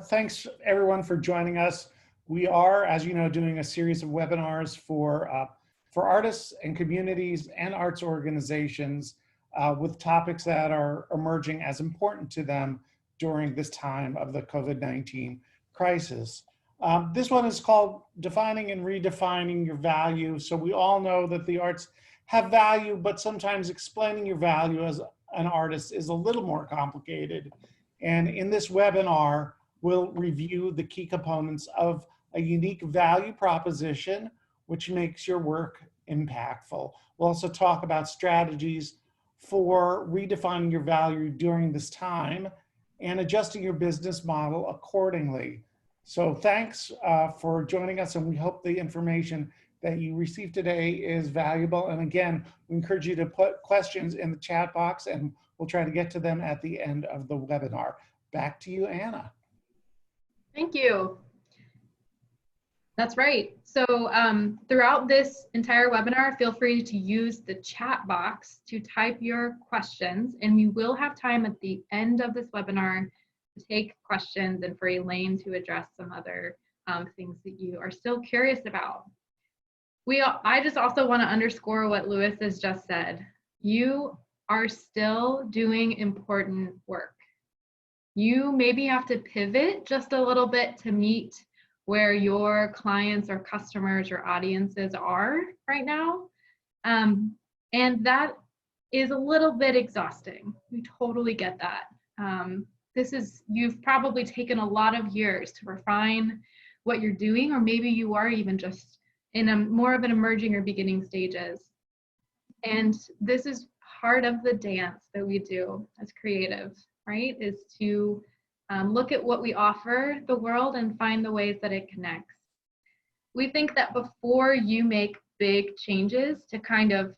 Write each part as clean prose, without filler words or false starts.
Thanks everyone for joining us. We are, as you know, doing a series of webinars for artists and communities and arts organizations with topics that are emerging as important to them during this time of the COVID-19 crisis. This one is called Defining and Redefining Your Value. So we all know that the arts have value, but sometimes explaining your value as an artist is a little more complicated. And in this webinar, we'll review the key components of a unique value proposition, which makes your work impactful. We'll also talk about strategies for redefining your value during this time and adjusting your business model accordingly. So thanks for joining us, and we hope the information that you received today is valuable. And again, we encourage you to put questions in the chat box, and we'll try to get to them at the end of the webinar. Back to you, Anna. Thank you. That's right. So throughout this entire webinar, feel free to use the chat box to type your questions, and we will have time at the end of this webinar to take questions and for Elaine to address some other things that you are still curious about. I just also want to underscore what Louis has just said. You are still doing important work. You maybe have to pivot just a little bit to meet where your clients or customers or audiences are right now. And that is a little bit exhausting. We totally get that. You've probably taken a lot of years to refine what you're doing, or maybe you are even just in more of an emerging or beginning stages. And this is part of the dance that we do as creatives, right? Is to look at what we offer the world and find the ways that it connects. We think that before you make big changes to kind of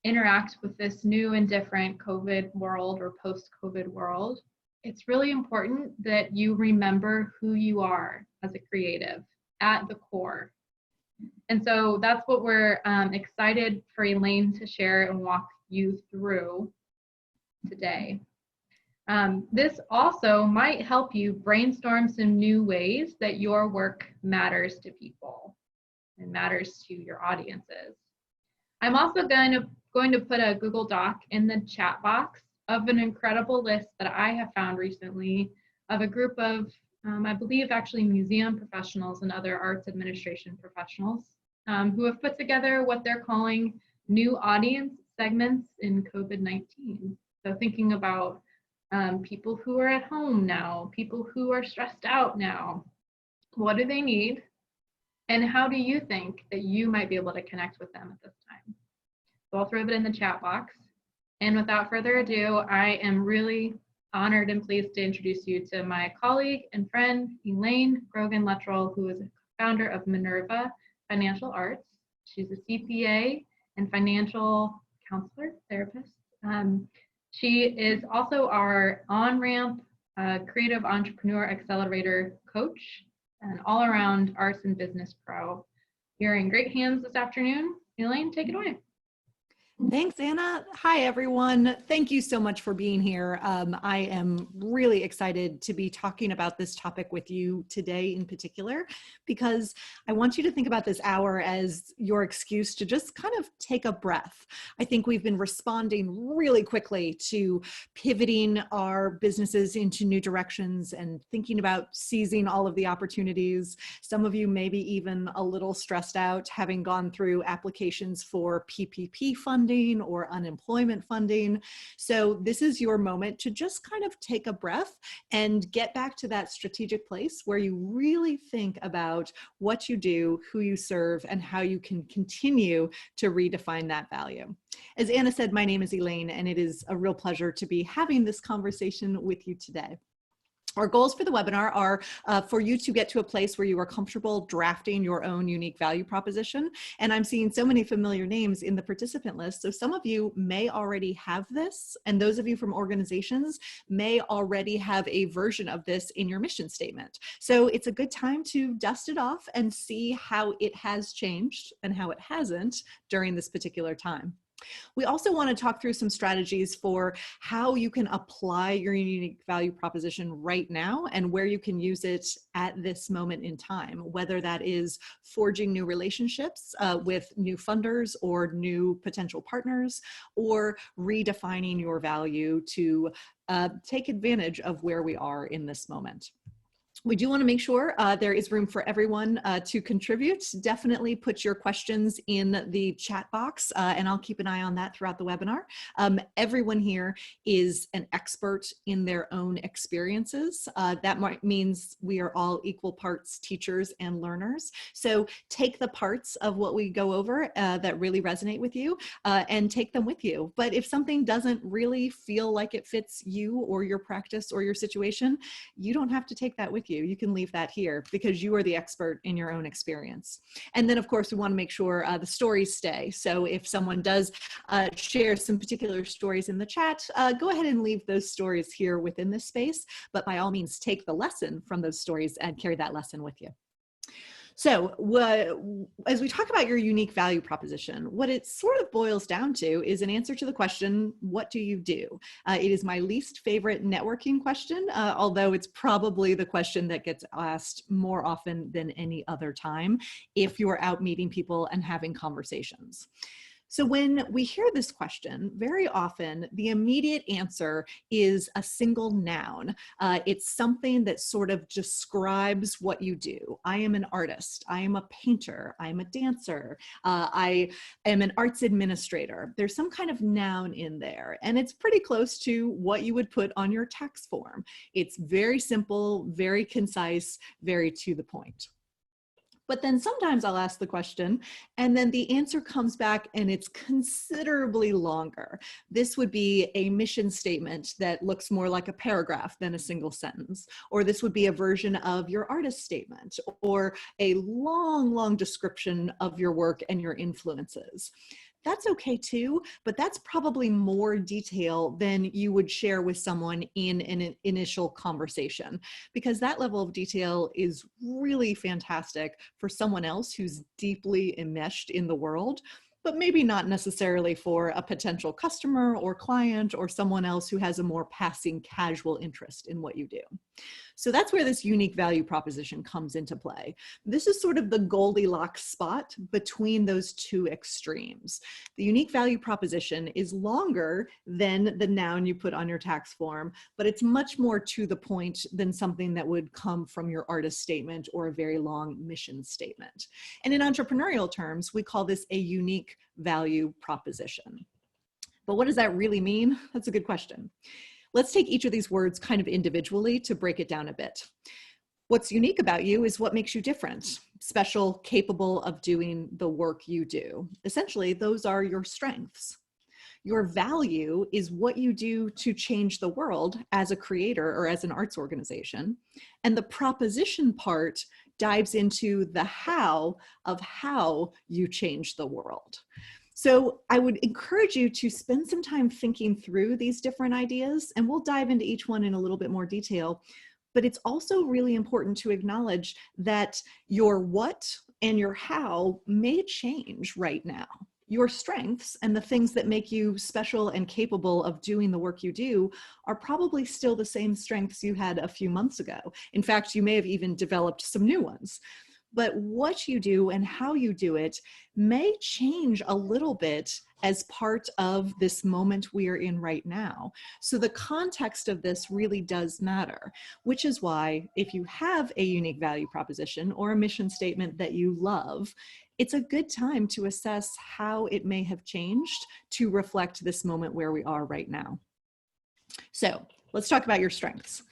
interact with this new and different COVID world or post-COVID world, it's really important that you remember who you are as a creative at the core. And so that's what we're excited for Elaine to share and walk you through today. This also might help you brainstorm some new ways that your work matters to people and matters to your audiences. I'm also going to put a Google Doc in the chat box of an incredible list that I have found recently of a group of, I believe actually museum professionals and other arts administration professionals who have put together what they're calling new audience segments in COVID-19. So thinking about people who are at home now, people who are stressed out now, what do they need? And how do you think that you might be able to connect with them at this time? So I'll throw it in the chat box. And without further ado, I am really honored and pleased to introduce you to my colleague and friend, Elaine Grogan-Luttrell, who is a founder of Minerva Financial Arts. She's a CPA and financial counselor, therapist. She is also our on-ramp creative entrepreneur accelerator coach and all-around arts and business pro. You're in great hands this afternoon. Elaine, take it away. Thanks, Anna. Hi, everyone. Thank you so much for being here. I am really excited to be talking about this topic with you today in particular, because I want you to think about this hour as your excuse to just kind of take a breath. I think we've been responding really quickly to pivoting our businesses into new directions and thinking about seizing all of the opportunities. Some of you may be even a little stressed out, having gone through applications for PPP funding or unemployment funding. So this is your moment to just kind of take a breath and get back to that strategic place where you really think about what you do, who you serve, and how you can continue to redefine that value. As Anna said, my name is Elaine, and it is a real pleasure to be having this conversation with you today. Our goals for the webinar are for you to get to a place where you are comfortable drafting your own unique value proposition. And I'm seeing so many familiar names in the participant list. So some of you may already have this, and those of you from organizations may already have a version of this in your mission statement. So it's a good time to dust it off and see how it has changed and how it hasn't during this particular time. We also want to talk through some strategies for how you can apply your unique value proposition right now and where you can use it at this moment in time, whether that is forging new relationships with new funders or new potential partners, or redefining your value to take advantage of where we are in this moment. We do want to make sure there is room for everyone to contribute. Definitely put your questions in the chat box, and I'll keep an eye on that throughout the webinar. Everyone here is an expert in their own experiences. That means we are all equal parts teachers and learners. So take the parts of what we go over that really resonate with you and take them with you. But if something doesn't really feel like it fits you or your practice or your situation, you don't have to take that with you. You can leave that here because you are the expert in your own experience. And then of course we want to make sure the stories stay. So if someone does share some particular stories in the chat, go ahead and leave those stories here within this space, but by all means take the lesson from those stories and carry that lesson with you. So as we talk about your unique value proposition, what it sort of boils down to is an answer to the question, what do you do? It is my least favorite networking question, although it's probably the question that gets asked more often than any other time if you're out meeting people and having conversations. So when we hear this question, very often the immediate answer is a single noun. It's something that sort of describes what you do. I am an artist. I am a painter. I am a dancer. I am an arts administrator. There's some kind of noun in there, and it's pretty close to what you would put on your tax form. It's very simple, very concise, very to the point. But then sometimes I'll ask the question and then the answer comes back and it's considerably longer. This would be a mission statement that looks more like a paragraph than a single sentence, or this would be a version of your artist statement, or a long, long description of your work and your influences. That's okay too, but that's probably more detail than you would share with someone in an initial conversation, because that level of detail is really fantastic for someone else who's deeply enmeshed in the world, but maybe not necessarily for a potential customer or client or someone else who has a more passing casual interest in what you do. So that's where this unique value proposition comes into play. This is sort of the Goldilocks spot between those two extremes. The unique value proposition is longer than the noun you put on your tax form, but it's much more to the point than something that would come from your artist statement or a very long mission statement. And in entrepreneurial terms, we call this a unique value proposition. But what does that really mean? That's a good question. Let's take each of these words kind of individually to break it down a bit. What's unique about you is what makes you different, special, capable of doing the work you do. Essentially, those are your strengths. Your value is what you do to change the world as a creator or as an arts organization. And the proposition part dives into the how of how you change the world. So I would encourage you to spend some time thinking through these different ideas, and we'll dive into each one in a little bit more detail. But it's also really important to acknowledge that your what and your how may change right now. Your strengths and the things that make you special and capable of doing the work you do are probably still the same strengths you had a few months ago. In fact, you may have even developed some new ones. But what you do and how you do it may change a little bit as part of this moment we are in right now. So the context of this really does matter, which is why if you have a unique value proposition or a mission statement that you love, it's a good time to assess how it may have changed to reflect this moment where we are right now. So let's talk about your strengths.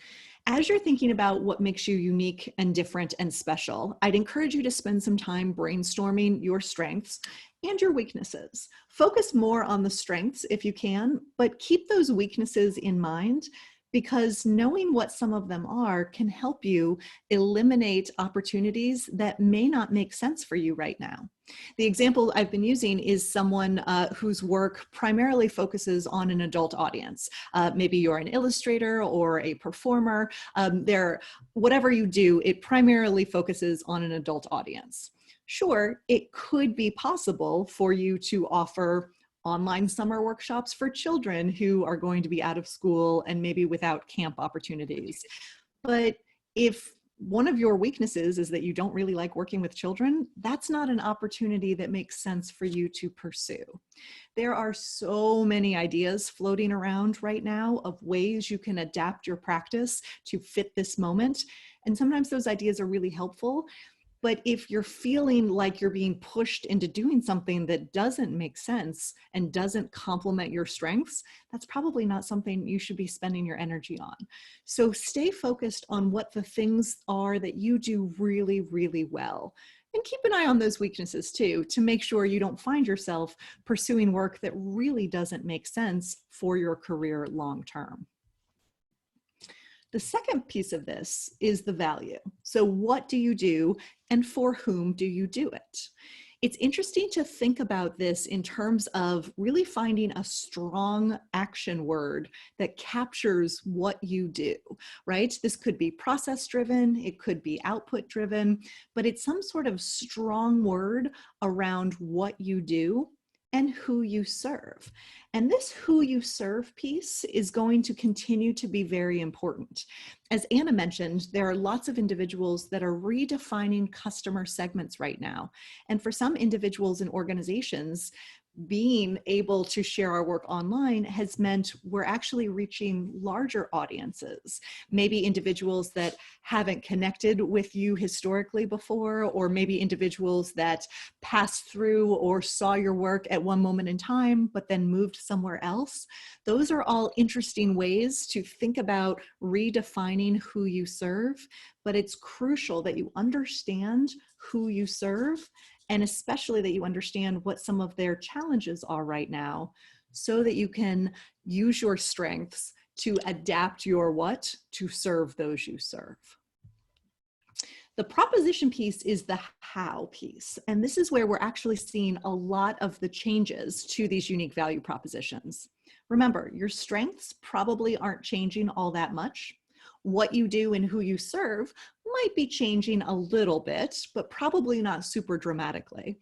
As you're thinking about what makes you unique and different and special, I'd encourage you to spend some time brainstorming your strengths and your weaknesses. Focus more on the strengths if you can, but keep those weaknesses in mind, because knowing what some of them are can help you eliminate opportunities that may not make sense for you right now. The example I've been using is someone whose work primarily focuses on an adult audience. Maybe you're an illustrator or a performer. Whatever you do, it primarily focuses on an adult audience. Sure, it could be possible for you to offer online summer workshops for children who are going to be out of school and maybe without camp opportunities. But if one of your weaknesses is that you don't really like working with children, that's not an opportunity that makes sense for you to pursue. There are so many ideas floating around right now of ways you can adapt your practice to fit this moment. And sometimes those ideas are really helpful. But if you're feeling like you're being pushed into doing something that doesn't make sense and doesn't complement your strengths, that's probably not something you should be spending your energy on. So stay focused on what the things are that you do really, really well. And keep an eye on those weaknesses too, to make sure you don't find yourself pursuing work that really doesn't make sense for your career long term. The second piece of this is the value. So what do you do and for whom do you do it? It's interesting to think about this in terms of really finding a strong action word that captures what you do, right? This could be process driven, it could be output driven, but it's some sort of strong word around what you do and who you serve. And this who you serve piece is going to continue to be very important. As Anna mentioned, there are lots of individuals that are redefining customer segments right now. And for some individuals and organizations, being able to share our work online has meant we're actually reaching larger audiences, maybe individuals that haven't connected with you historically before, or maybe individuals that passed through or saw your work at one moment in time, but then moved somewhere else. Those are all interesting ways to think about redefining who you serve, but it's crucial that you understand who you serve, and especially that you understand what some of their challenges are right now, so that you can use your strengths to adapt your what to serve those you serve. The proposition piece is the how piece, and this is where we're actually seeing a lot of the changes to these unique value propositions. Remember, your strengths probably aren't changing all that much. What you do and who you serve might be changing a little bit, but probably not super dramatically.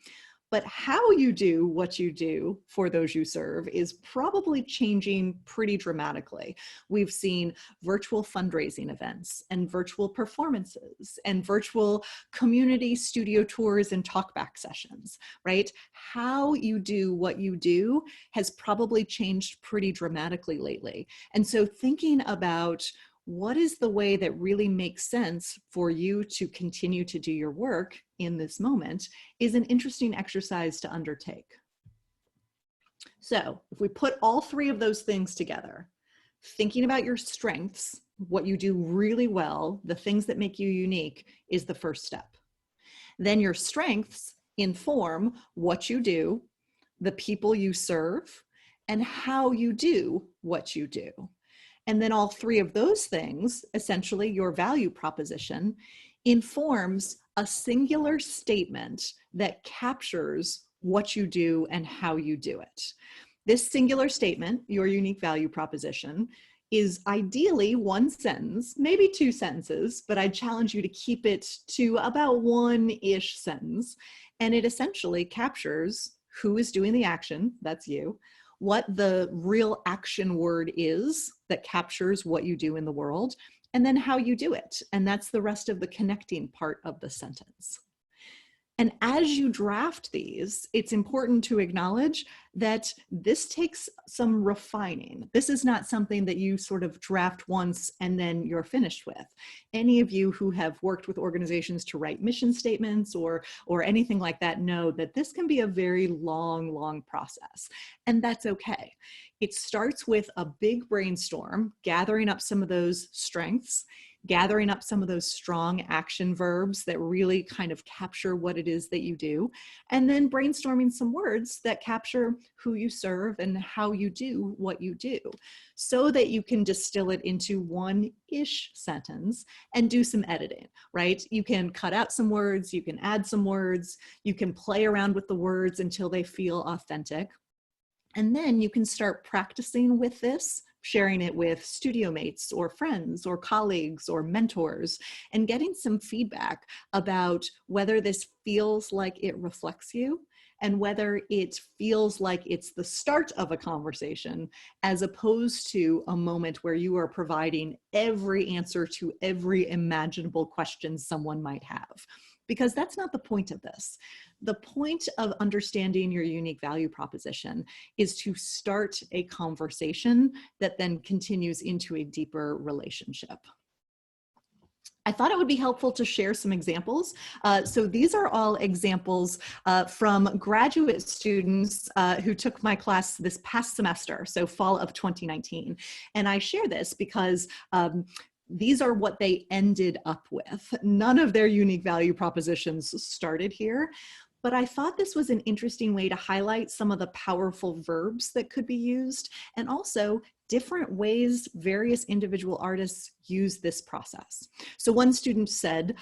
But how you do what you do for those you serve is probably changing pretty dramatically. We've seen virtual fundraising events and virtual performances and virtual community studio tours and talkback sessions, right? How you do what you do has probably changed pretty dramatically lately. And so thinking about what is the way that really makes sense for you to continue to do your work in this moment is an interesting exercise to undertake. So if we put all three of those things together, thinking about your strengths, what you do really well, the things that make you unique is the first step. Then your strengths inform what you do, the people you serve, and how you do what you do. And then all three of those things, essentially your value proposition, informs a singular statement that captures what you do and how you do it. This singular statement, your unique value proposition, is ideally one sentence, maybe two sentences, but I challenge you to keep it to about one-ish sentence. And it essentially captures who is doing the action, that's you, what the real action word is that captures what you do in the world, and then how you do it. And that's the rest of the connecting part of the sentence. And as you draft these, it's important to acknowledge that this takes some refining. This is not something that you sort of draft once and then you're finished with. Any of you who have worked with organizations to write mission statements or anything like that know that this can be a very long process, and that's okay. It starts with a big brainstorm, gathering up some of those strengths, gathering up some of those strong action verbs that really kind of capture what it is that you do, and then brainstorming some words that capture who you serve and how you do what you do, so that you can distill it into one-ish sentence and do some editing, right? You can cut out some words, you can add some words, you can play around with the words until they feel authentic. And then you can start practicing with this, sharing it with studio mates or friends or colleagues or mentors, and getting some feedback about whether this feels like it reflects you and whether it feels like it's the start of a conversation as opposed to a moment where you are providing every answer to every imaginable question someone might have. Because that's not the point of this. The point of understanding your unique value proposition is to start a conversation that then continues into a deeper relationship. I thought it would be helpful to share some examples. So these are all examples from graduate students who took my class this past semester, so fall of 2019. And I share this because these are what they ended up with. None of their unique value propositions started here, but I thought this was an interesting way to highlight some of the powerful verbs that could be used, and also different ways various individual artists use this process. So one student said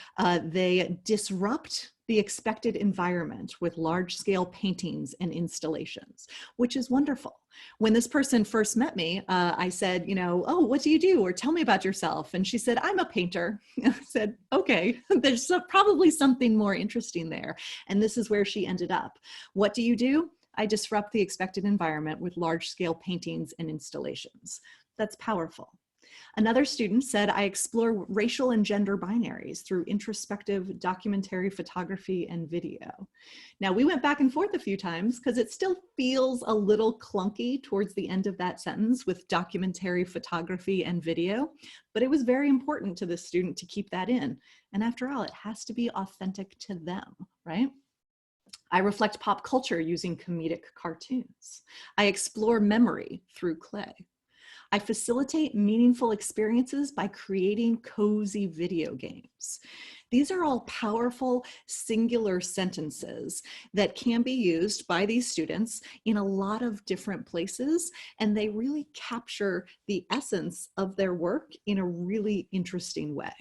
they disrupt the expected environment with large-scale paintings and installations, which is wonderful. When this person first met me, I said, oh, what do you do? Or tell me about yourself. And she said, I'm a painter. I said, okay, there's probably something more interesting there. And this is where she ended up. What do you do? I disrupt the expected environment with large-scale paintings and installations. That's powerful. Another student said, I explore racial and gender binaries through introspective documentary photography and video. Now, we went back and forth a few times because it still feels a little clunky towards the end of that sentence with documentary photography and video, but it was very important to this student to keep that in. And after all, it has to be authentic to them, right? I reflect pop culture using comedic cartoons. I explore memory through clay. I facilitate meaningful experiences by creating cozy video games. These are all powerful singular sentences that can be used by these students in a lot of different places, and they really capture the essence of their work in a really interesting way.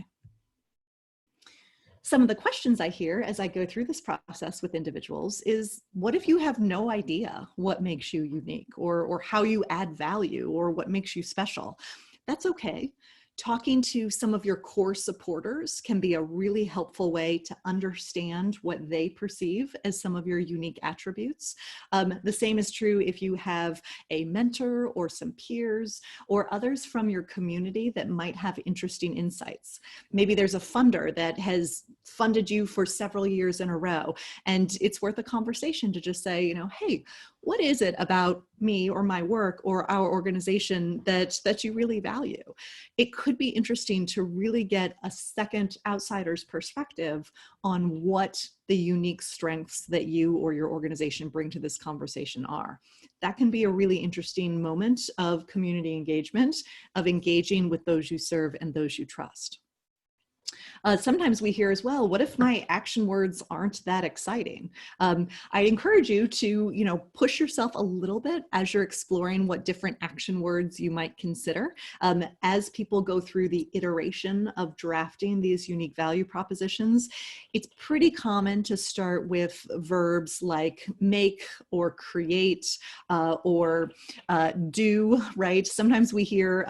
Some of the questions I hear as I go through this process with individuals is, what if you have no idea what makes you unique or how you add value or what makes you special? That's okay. Talking to some of your core supporters can be a really helpful way to understand what they perceive as some of your unique attributes. The same is true if you have a mentor or some peers or others from your community that might have interesting insights. Maybe there's a funder that has funded you for several years in a row, and it's worth a conversation to just say, hey, what is it about me or my work or our organization that you really value? It could be interesting to really get a second outsider's perspective on what the unique strengths that you or your organization bring to this conversation are. That can be a really interesting moment of community engagement, of engaging with those you serve and those you trust. Sometimes we hear as well, what if my action words aren't that exciting? I encourage you to, push yourself a little bit as you're exploring what different action words you might consider. As people go through the iteration of drafting these unique value propositions, it's pretty common to start with verbs like make or create or do, right? Sometimes we hear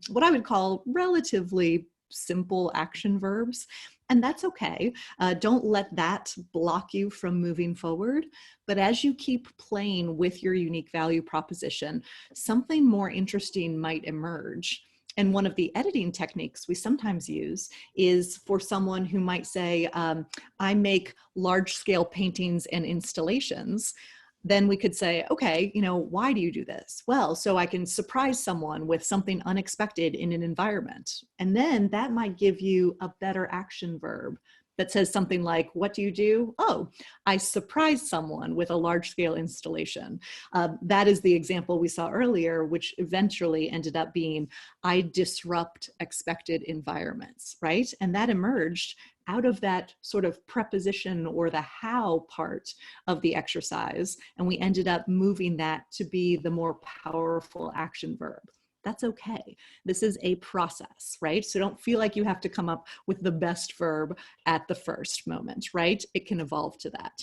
what I would call relatively simple action verbs, and that's okay. Don't let that block you from moving forward. But as you keep playing with your unique value proposition, something more interesting might emerge. And one of the editing techniques we sometimes use is for someone who might say, I make large-scale paintings and installations. Then we could say, okay, why do you do this? Well, so I can surprise someone with something unexpected in an environment. And then that might give you a better action verb that says something like, what do you do? Oh, I surprise someone with a large-scale installation. That is the example we saw earlier, which eventually ended up being, I disrupt expected environments, right? And that emerged out of that sort of preposition or the how part of the exercise. And we ended up moving that to be the more powerful action verb. That's okay. This is a process, right? So don't feel like you have to come up with the best verb at the first moment, right? It can evolve to that.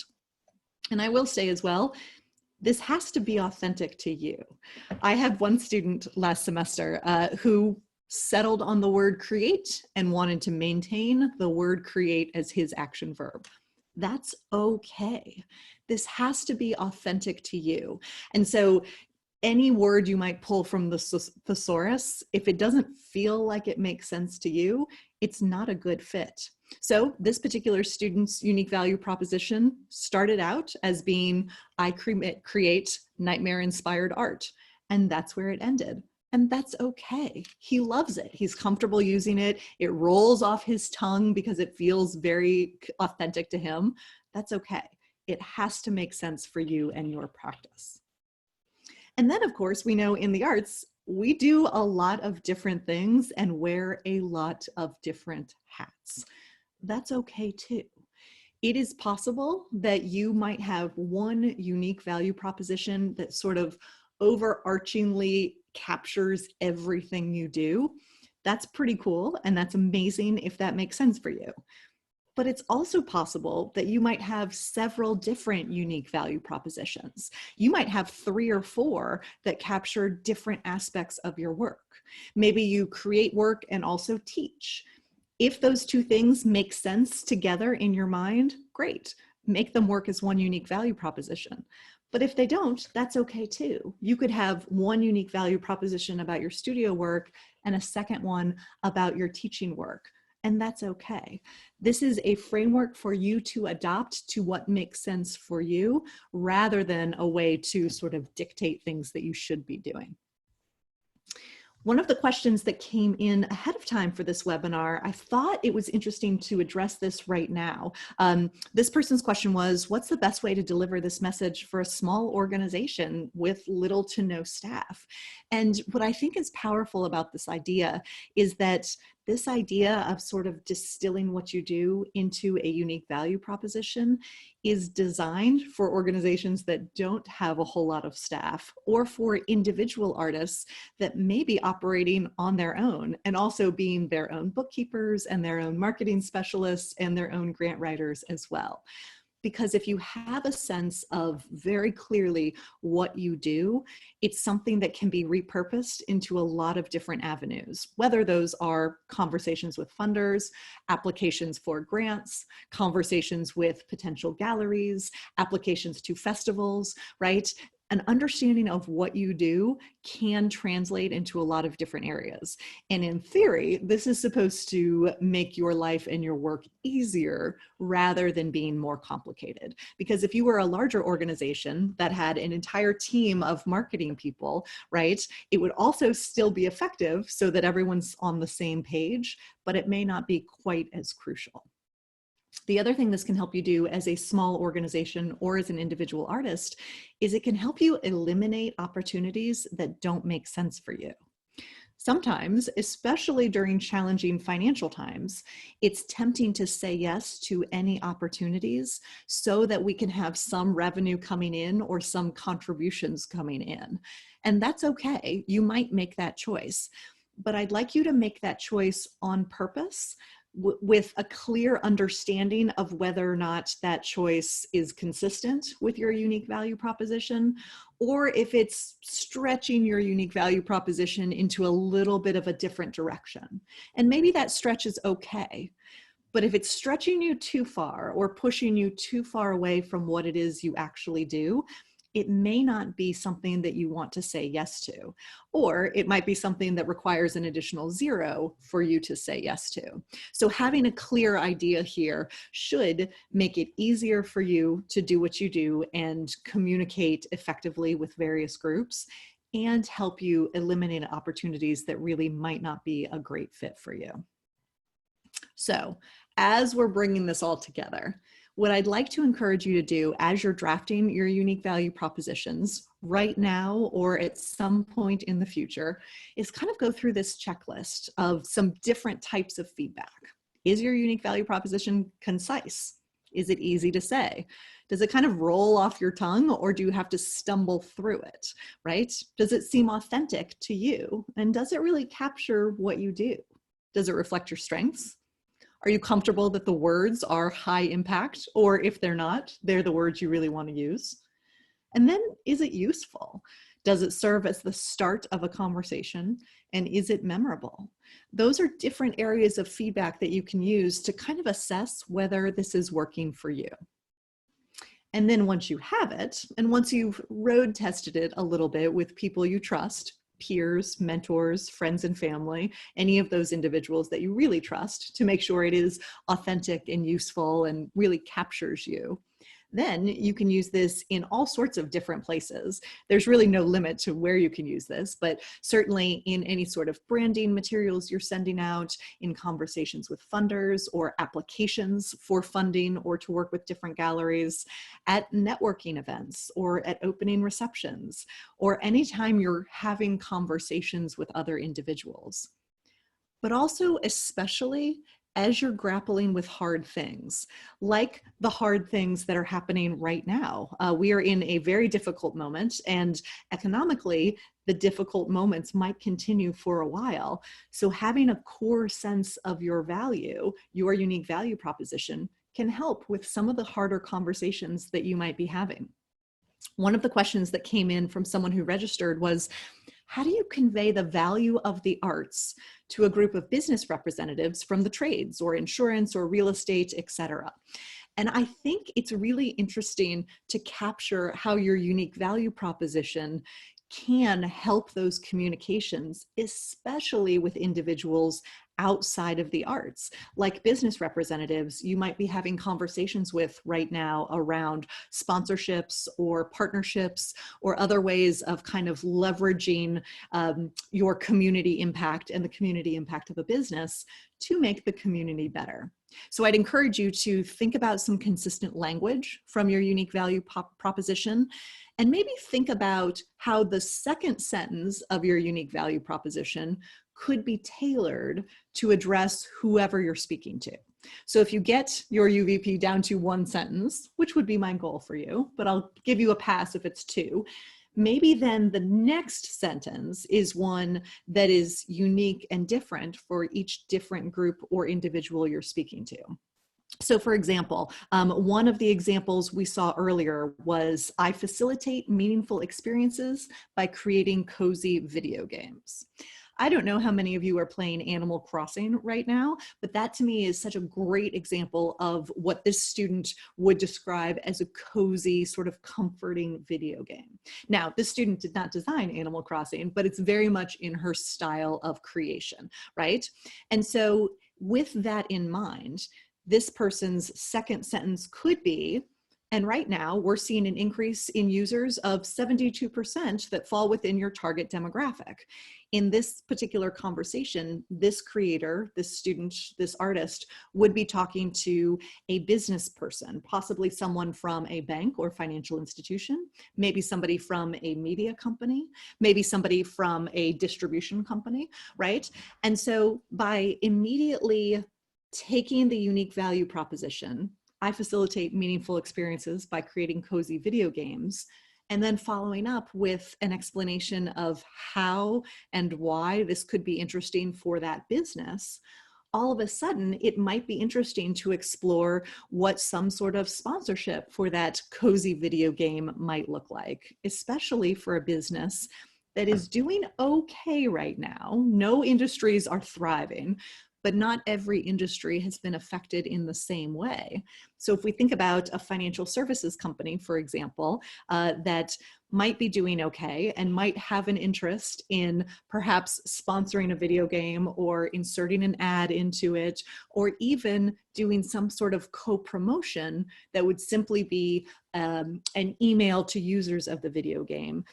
And I will say as well, this has to be authentic to you. I had one student last semester who settled on the word create and wanted to maintain the word create as his action verb. That's okay. This has to be authentic to you. And so any word you might pull from the thesaurus, if it doesn't feel like it makes sense to you, it's not a good fit. So this particular student's unique value proposition started out as being, I create nightmare-inspired art. And that's where it ended. And that's okay. He loves it. He's comfortable using it. It rolls off his tongue because it feels very authentic to him. That's okay. It has to make sense for you and your practice. And then, of course, we know in the arts, we do a lot of different things and wear a lot of different hats. That's okay too. It is possible that you might have one unique value proposition that sort of overarchingly captures everything you do. That's pretty cool, and that's amazing if that makes sense for you. But it's also possible that you might have several different unique value propositions. You might have 3 or 4 that capture different aspects of your work. Maybe you create work and also teach. If those 2 things make sense together in your mind, great. Make them work as one unique value proposition. But if they don't, that's okay too. You could have one unique value proposition about your studio work and a second one about your teaching work. And that's okay. This is a framework for you to adopt to what makes sense for you, rather than a way to sort of dictate things that you should be doing. One of the questions that came in ahead of time for this webinar, I thought it was interesting to address this right now. This person's question was, what's the best way to deliver this message for a small organization with little to no staff? And what I think is powerful about this idea is that this idea of sort of distilling what you do into a unique value proposition is designed for organizations that don't have a whole lot of staff, or for individual artists that may be operating on their own and also being their own bookkeepers and their own marketing specialists and their own grant writers as well. Because if you have a sense of very clearly what you do, it's something that can be repurposed into a lot of different avenues, whether those are conversations with funders, applications for grants, conversations with potential galleries, applications to festivals, right? An understanding of what you do can translate into a lot of different areas. And in theory, this is supposed to make your life and your work easier rather than being more complicated. Because if you were a larger organization that had an entire team of marketing people, right, it would also still be effective so that everyone's on the same page, but it may not be quite as crucial. The other thing this can help you do as a small organization or as an individual artist is it can help you eliminate opportunities that don't make sense for you. Sometimes, especially during challenging financial times, it's tempting to say yes to any opportunities so that we can have some revenue coming in or some contributions coming in. And that's okay. You might make that choice, but I'd like you to make that choice on purpose, with a clear understanding of whether or not that choice is consistent with your unique value proposition, or if it's stretching your unique value proposition into a little bit of a different direction. And maybe that stretch is okay. But if it's stretching you too far or pushing you too far away from what it is you actually do, it may not be something that you want to say yes to, or it might be something that requires an additional 0 for you to say yes to. So having a clear idea here should make it easier for you to do what you do and communicate effectively with various groups, and help you eliminate opportunities that really might not be a great fit for you. So as we're bringing this all together, what I'd like to encourage you to do as you're drafting your unique value propositions right now or at some point in the future is kind of go through this checklist of some different types of feedback. Is your unique value proposition concise? Is it easy to say? Does it kind of roll off your tongue, or do you have to stumble through it, right? Does it seem authentic to you? And does it really capture what you do? Does it reflect your strengths? Are you comfortable that the words are high impact, or if they're not, they're the words you really want to use? And then, is it useful? Does it serve as the start of a conversation? And is it memorable? Those are different areas of feedback that you can use to kind of assess whether this is working for you. And then once you have it, and once you've road tested it a little bit with people you trust, peers, mentors, friends and family, any of those individuals that you really trust to make sure it is authentic and useful and really captures you, then you can use this in all sorts of different places. There's really no limit to where you can use this, but certainly in any sort of branding materials you're sending out, in conversations with funders or applications for funding or to work with different galleries, at networking events or at opening receptions, or anytime you're having conversations with other individuals. But also especially as you're grappling with hard things, like the hard things that are happening right now. We are in a very difficult moment, and economically, the difficult moments might continue for a while. So having a core sense of your value, your unique value proposition, can help with some of the harder conversations that you might be having. One of the questions that came in from someone who registered was, how do you convey the value of the arts to a group of business representatives from the trades or insurance or real estate, et cetera? And I think it's really interesting to capture how your unique value proposition can help those communications, especially with individuals outside of the arts. Like business representatives, you might be having conversations with right now around sponsorships or partnerships or other ways of kind of leveraging your community impact and the community impact of a business to make the community better. So I'd encourage you to think about some consistent language from your unique value proposition, and maybe think about how the second sentence of your unique value proposition could be tailored to address whoever you're speaking to. So if you get your UVP down to one sentence, which would be my goal for you, but I'll give you a pass if it's two, maybe then the next sentence is one that is unique and different for each different group or individual you're speaking to. So for example, one of the examples we saw earlier was, I facilitate meaningful experiences by creating cozy video games. I don't know how many of you are playing Animal Crossing right now, but that to me is such a great example of what this student would describe as a cozy, sort of comforting video game. Now, this student did not design Animal Crossing, but it's very much in her style of creation, right? And so with that in mind, this person's second sentence could be, and right now we're seeing an increase in users of 72% that fall within your target demographic. In this particular conversation, this creator, this student, this artist would be talking to a business person, possibly someone from a bank or financial institution, maybe somebody from a media company, maybe somebody from a distribution company, right? And so by immediately taking the unique value proposition, I facilitate meaningful experiences by creating cozy video games, and then following up with an explanation of how and why this could be interesting for that business, all of a sudden it might be interesting to explore what some sort of sponsorship for that cozy video game might look like, especially for a business that is doing okay right now. No industries are thriving, but not every industry has been affected in the same way. So if we think about a financial services company, for example, that might be doing okay and might have an interest in perhaps sponsoring a video game or inserting an ad into it, or even doing some sort of co-promotion that would simply be an email to users of the video game,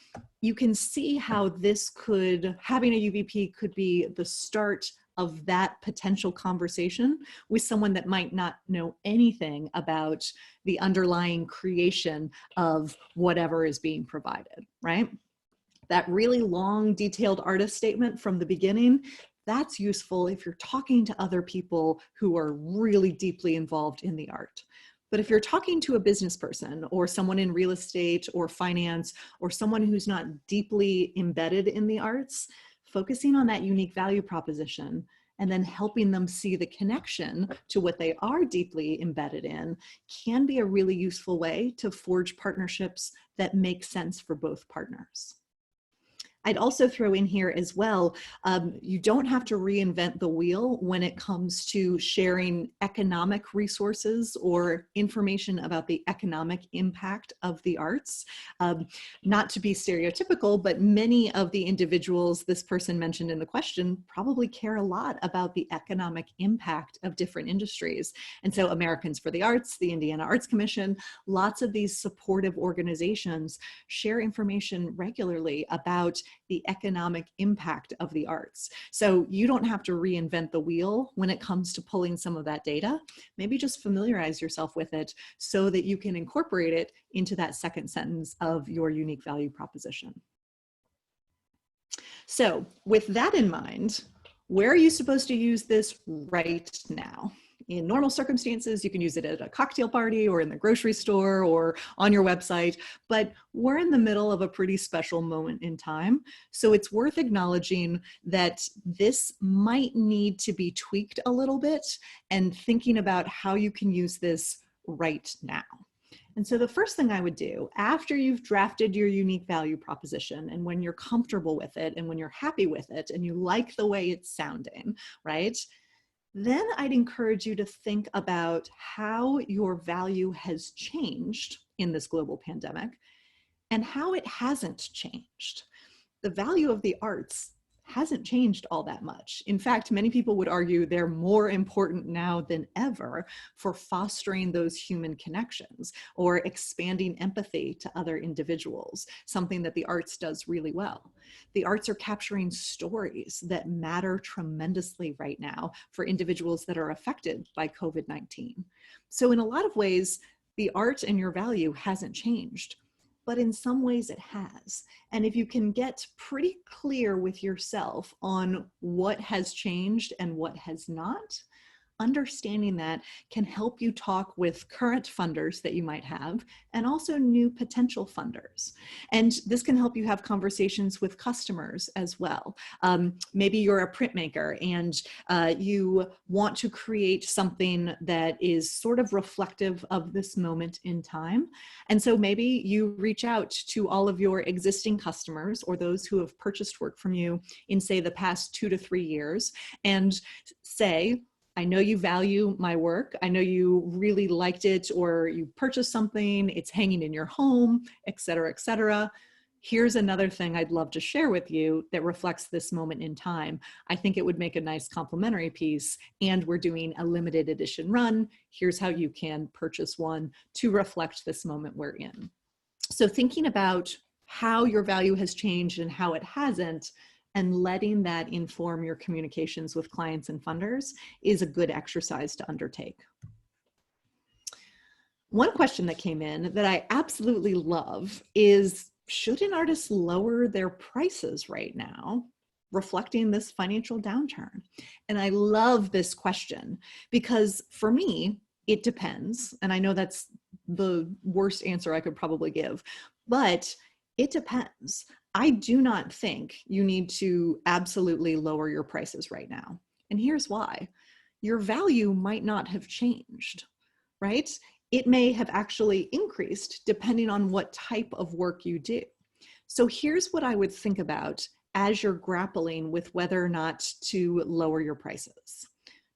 you can see how this could, having a UVP could be the start of that potential conversation with someone that might not know anything about the underlying creation of whatever is being provided, right? That really long, detailed artist statement from the beginning, that's useful if you're talking to other people who are really deeply involved in the art. But if you're talking to a business person or someone in real estate or finance or someone who's not deeply embedded in the arts, focusing on that unique value proposition and then helping them see the connection to what they are deeply embedded in can be a really useful way to forge partnerships that make sense for both partners. I'd also throw in here as well, you don't have to reinvent the wheel when it comes to sharing economic resources or information about the economic impact of the arts. Not to be stereotypical, but many of the individuals this person mentioned in the question probably care a lot about the economic impact of different industries. And so Americans for the Arts, the Indiana Arts Commission, lots of these supportive organizations share information regularly about the economic impact of the arts. So you don't have to reinvent the wheel when it comes to pulling some of that data. Maybe just familiarize yourself with it so that you can incorporate it into that second sentence of your unique value proposition. So with that in mind, where are you supposed to use this right now? In normal circumstances, you can use it at a cocktail party or in the grocery store or on your website, but we're in the middle of a pretty special moment in time. So it's worth acknowledging that this might need to be tweaked a little bit and thinking about how you can use this right now. And so the first thing I would do after you've drafted your unique value proposition and when you're comfortable with it and when you're happy with it and you like the way it's sounding, right? Then I'd encourage you to think about how your value has changed in this global pandemic and how it hasn't changed. The value of the arts hasn't changed all that much. In fact, many people would argue they're more important now than ever for fostering those human connections or expanding empathy to other individuals, something that the arts does really well. The arts are capturing stories that matter tremendously right now for individuals that are affected by COVID-19. So in a lot of ways, the art and your value hasn't changed, but in some ways it has. And if you can get pretty clear with yourself on what has changed and what has not, understanding that can help you talk with current funders that you might have and also new potential funders. And this can help you have conversations with customers as well. Maybe you're a printmaker and you want to create something that is sort of reflective of this moment in time. And so maybe you reach out to all of your existing customers or those who have purchased work from you in, say, the past 2 to 3 years and say, I know you value my work. I know you really liked it or you purchased something, it's hanging in your home, et cetera, et cetera. Here's another thing I'd love to share with you that reflects this moment in time. I think it would make a nice complimentary piece and we're doing a limited edition run. Here's how you can purchase one to reflect this moment we're in. So thinking about how your value has changed and how it hasn't, and letting that inform your communications with clients and funders is a good exercise to undertake. One question that came in that I absolutely love is, should an artist lower their prices right now, reflecting this financial downturn? And I love this question because for me, it depends. And I know that's the worst answer I could probably give, but it depends. I do not think you need to absolutely lower your prices right now. And here's why. Your value might not have changed, right? It may have actually increased depending on what type of work you do. So here's what I would think about as you're grappling with whether or not to lower your prices.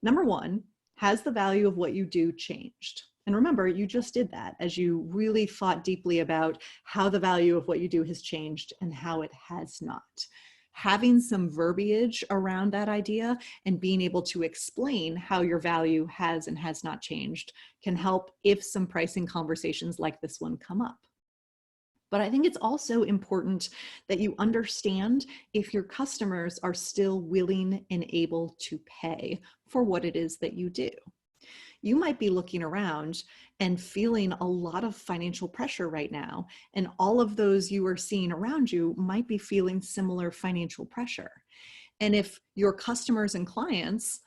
Number one, has the value of what you do changed? And remember, you just did that as you really thought deeply about how the value of what you do has changed and how it has not. Having some verbiage around that idea and being able to explain how your value has and has not changed can help if some pricing conversations like this one come up. But I think it's also important that you understand if your customers are still willing and able to pay for what it is that you do. You might be looking around and feeling a lot of financial pressure right now, and all of those you are seeing around you might be feeling similar financial pressure. And if your customers and clients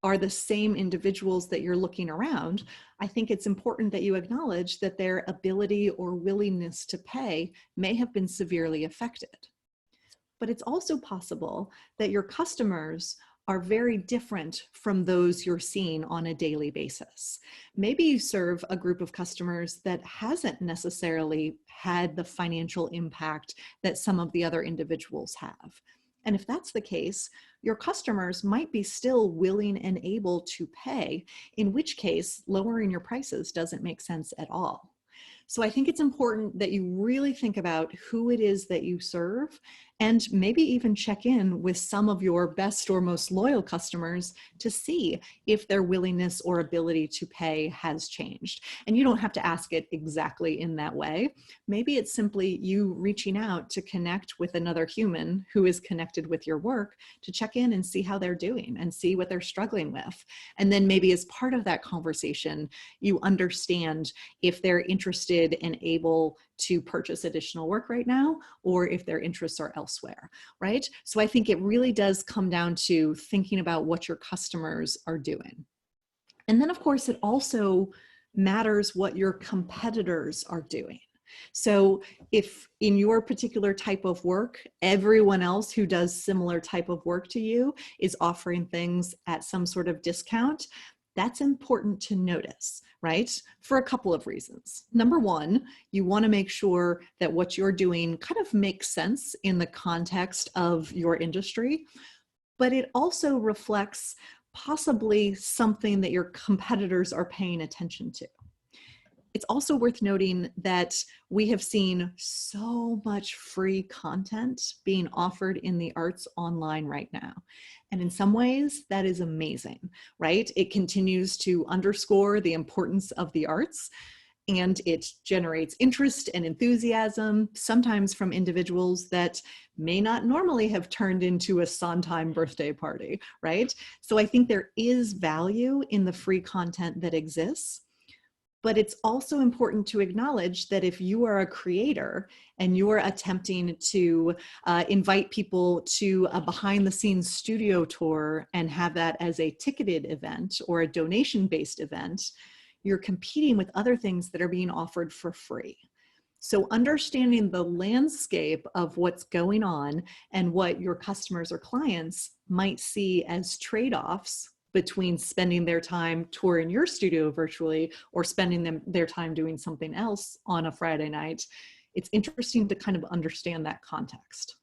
are the same individuals that you're looking around, I think it's important that you acknowledge that their ability or willingness to pay may have been severely affected. But it's also possible that your customers are very different from those you're seeing on a daily basis. Maybe you serve a group of customers that hasn't necessarily had the financial impact that some of the other individuals have. And if that's the case, your customers might be still willing and able to pay, in which case lowering your prices doesn't make sense at all. So I think it's important that you really think about who it is that you serve, and maybe even check in with some of your best or most loyal customers to see if their willingness or ability to pay has changed. And you don't have to ask it exactly in that way. Maybe it's simply you reaching out to connect with another human who is connected with your work to check in and see how they're doing and see what they're struggling with. And then maybe as part of that conversation, you understand if they're interested and able to purchase additional work right now, or if their interests are elsewhere, right? So I think it really does come down to thinking about what your customers are doing. And then of course, it also matters what your competitors are doing. So if in your particular type of work, everyone else who does similar type of work to you is offering things at some sort of discount, that's important to notice, right? For a couple of reasons. Number one, you want to make sure that what you're doing kind of makes sense in the context of your industry, but it also reflects possibly something that your competitors are paying attention to. It's also worth noting that we have seen so much free content being offered in the arts online right now. And in some ways, that is amazing, right? It continues to underscore the importance of the arts, and it generates interest and enthusiasm, sometimes from individuals that may not normally have turned into a Sondheim birthday party, right? So I think there is value in the free content that exists. But it's also important to acknowledge that if you are a creator and you are attempting to invite people to a behind the scenes studio tour and have that as a ticketed event or a donation-based event, you're competing with other things that are being offered for free. So understanding the landscape of what's going on and what your customers or clients might see as trade-offs between spending their time touring your studio virtually or spending their time doing something else on a Friday night, it's interesting to kind of understand that context.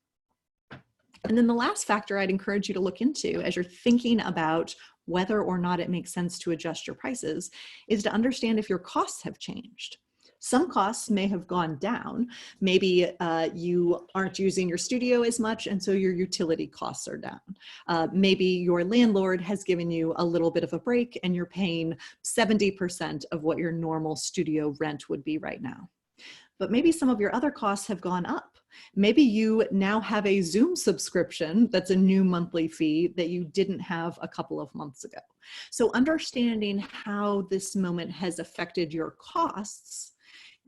And then the last factor I'd encourage you to look into as you're thinking about whether or not it makes sense to adjust your prices is to understand if your costs have changed. Some costs may have gone down. Maybe you aren't using your studio as much, and so your utility costs are down. Maybe your landlord has given you a little bit of a break and you're paying 70% of what your normal studio rent would be right now. But maybe some of your other costs have gone up. Maybe you now have a Zoom subscription that's a new monthly fee that you didn't have a couple of months ago. So understanding how this moment has affected your costs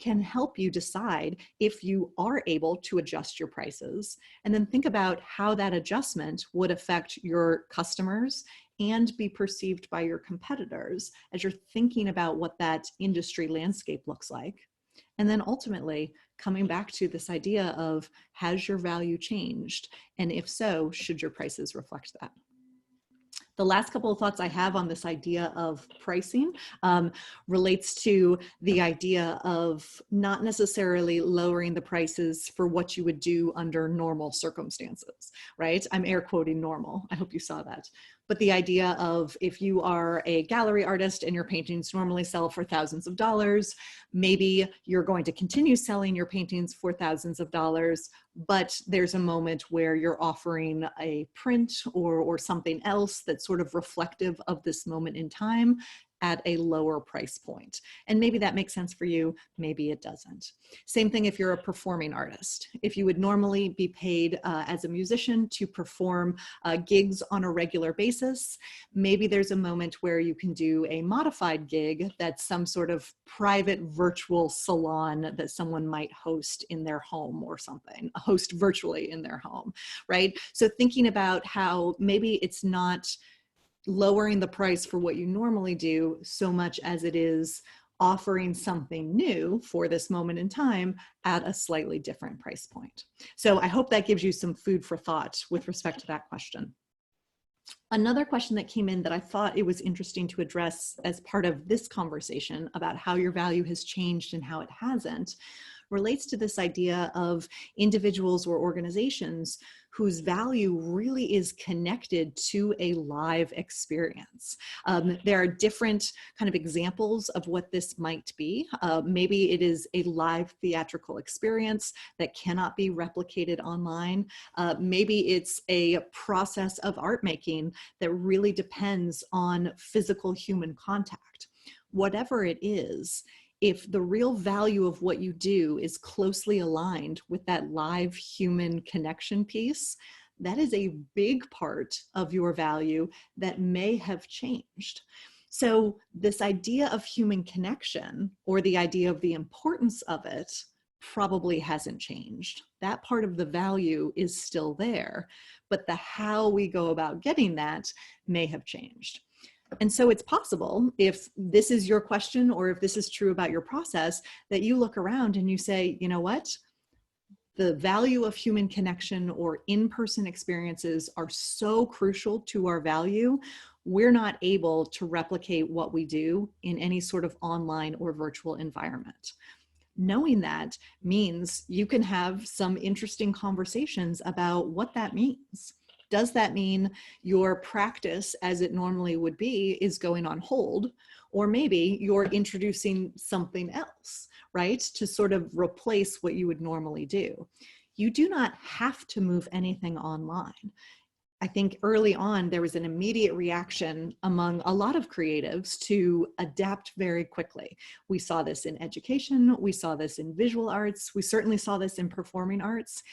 can help you decide if you are able to adjust your prices, and then think about how that adjustment would affect your customers and be perceived by your competitors as you're thinking about what that industry landscape looks like. And then ultimately coming back to this idea of, has your value changed? And if so, should your prices reflect that? The last couple of thoughts I have on this idea of pricing relates to the idea of not necessarily lowering the prices for what you would do under normal circumstances, right? I'm air quoting normal. I hope you saw that. But the idea of, if you are a gallery artist and your paintings normally sell for thousands of dollars, maybe you're going to continue selling your paintings for thousands of dollars, but there's a moment where you're offering a print or something else that's sort of reflective of this moment in time at a lower price point. And maybe that makes sense for you, maybe it doesn't. Same thing if you're a performing artist. If you would normally be paid as a musician to perform gigs on a regular basis, maybe there's a moment where you can do a modified gig that's some sort of private virtual salon that someone might host in their home or something, host virtually in their home, right? So thinking about how maybe it's not lowering the price for what you normally do so much as it is offering something new for this moment in time at a slightly different price point. So I hope that gives you some food for thought with respect to that question. Another question that came in that I thought it was interesting to address as part of this conversation about how your value has changed and how it hasn't relates to this idea of individuals or organizations whose value really is connected to a live experience. There are different kind of examples of what this might be. Maybe it is a live theatrical experience that cannot be replicated online. Maybe it's a process of art making that really depends on physical human contact. Whatever it is, if the real value of what you do is closely aligned with that live human connection piece, that is a big part of your value that may have changed. So this idea of human connection, or the idea of the importance of it, probably hasn't changed. That part of the value is still there, but the how we go about getting that may have changed. And so it's possible, if this is your question or if this is true about your process, that you look around and you say, you know what? The value of human connection or in-person experiences are so crucial to our value, we're not able to replicate what we do in any sort of online or virtual environment. Knowing that means you can have some interesting conversations about what that means. Does that mean your practice as it normally would be is going on hold? Or maybe you're introducing something else, right? To sort of replace what you would normally do. You do not have to move anything online. I think early on, there was an immediate reaction among a lot of creatives to adapt very quickly. We saw this in education, we saw this in visual arts, we certainly saw this in performing arts.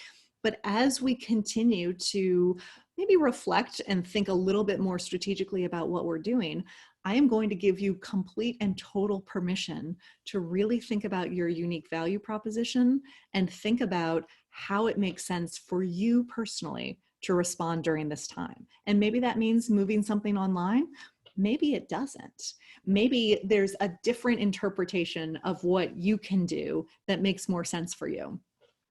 But as we continue to maybe reflect and think a little bit more strategically about what we're doing, I am going to give you complete and total permission to really think about your unique value proposition and think about how it makes sense for you personally to respond during this time. And maybe that means moving something online. Maybe it doesn't. Maybe there's a different interpretation of what you can do that makes more sense for you.